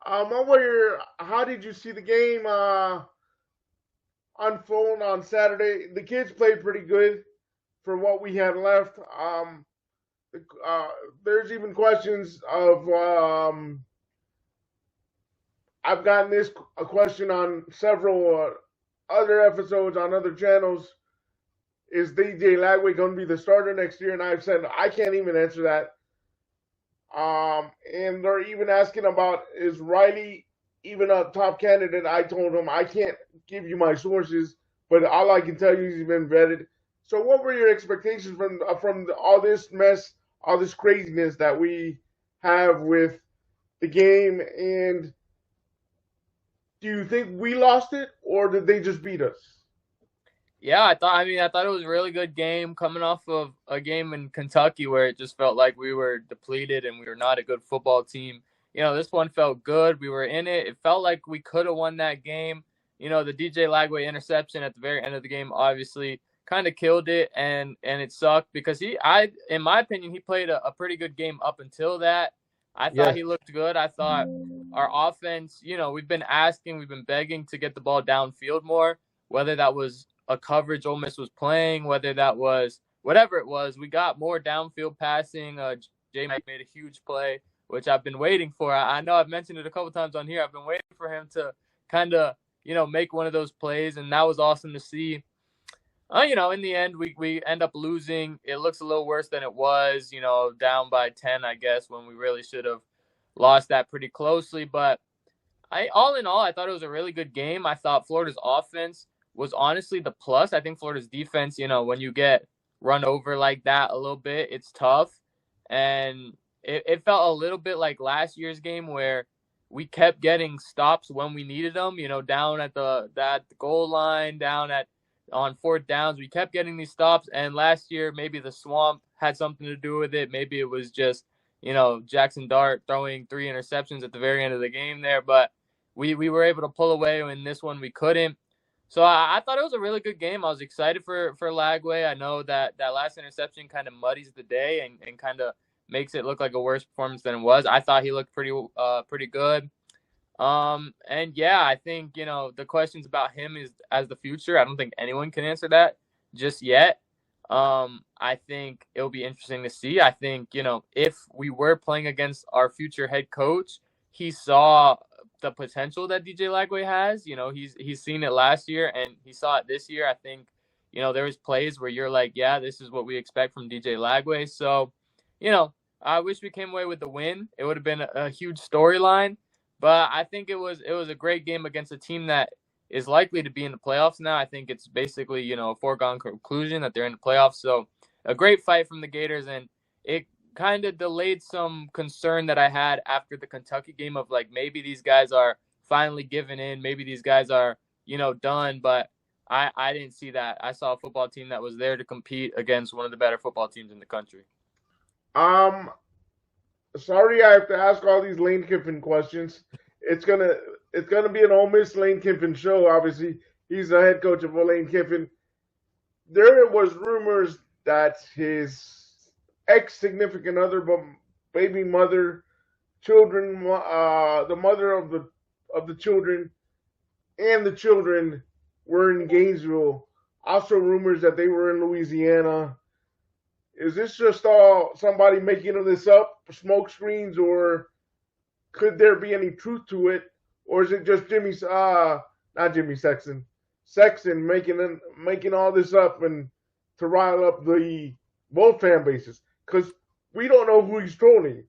how did you see the game unfold on Saturday? The kids played pretty good for what we had left. Uh, there's even questions of I've gotten this a question on several other episodes on other channels. Is DJ Lagway going to be the starter next year? And I've said I can't even answer that. And they're even asking about, is Riley even a top candidate? I told him I can't give you my sources, but all I can tell you is he's been vetted. So, what were your expectations from all this mess, all this craziness that we have with the game? And do you think we lost it, or did they just beat us? Yeah, I thought it was a really good game coming off of a game in Kentucky where it just felt like we were depleted and we were not a good football team. This one felt good. We were in it. It felt like we could have won that game. The DJ Lagway interception at the very end of the game obviously kind of killed it, and it sucked because in my opinion, he played a pretty good game up until that. I thought Yes. he looked good. I thought our offense, we've been begging to get the ball downfield more, whether that was a coverage Ole Miss was playing, whether that was whatever it was. We got more downfield passing. J Mike made a huge play, which I've been waiting for. I know I've mentioned it a couple times on here. I've been waiting for him to kind of, make one of those plays, and that was awesome to see. In the end, we end up losing. It looks a little worse than it was, down by 10, I guess, when we really should have lost that pretty closely. But all in all, I thought it was a really good game. I thought Florida's offense was honestly the plus. I think Florida's defense, when you get run over like that a little bit, it's tough. And it felt a little bit like last year's game where we kept getting stops when we needed them, down at the goal line, on fourth downs. We kept getting these stops. And last year, maybe the swamp had something to do with it. Maybe it was just, Jackson Dart throwing 3 interceptions at the very end of the game there. But we were able to pull away. In this one, we couldn't. So I thought it was a really good game. I was excited for Lagway. I know that last interception kind of muddies the day and kind of makes it look like a worse performance than it was. I thought he looked pretty good. And yeah, I think, the questions about him is as the future. I don't think anyone can answer that just yet. I think it'll be interesting to see. I think, if we were playing against our future head coach, he saw the potential that DJ Lagway has. He's seen it last year and he saw it this year. I think, there was plays where you're like, yeah, this is what we expect from DJ Lagway. So, I wish we came away with the win. It would have been a huge storyline, but I think it was a great game against a team that is likely to be in the playoffs now. I think it's basically, a foregone conclusion that they're in the playoffs. So a great fight from the Gators, and it kind of delayed some concern that I had after the Kentucky game of like, maybe these guys are finally giving in. Maybe these guys are, done. But I didn't see that. I saw a football team that was there to compete against one of the better football teams in the country. Sorry, I have to ask all these Lane Kiffin questions. It's gonna be an Ole Miss Lane Kiffin show. Obviously, he's the head coach of Lane Kiffin. There was rumors that his ex significant other, but baby mother, children, the mother of the children, and the children were in Gainesville. Also, rumors that they were in Louisiana. Is this just all somebody making this up, smoke screens, or could there be any truth to it, or is it just not Jimmy Sexton making all this up and to rile up the both fan bases? Because we don't know who he's trolling.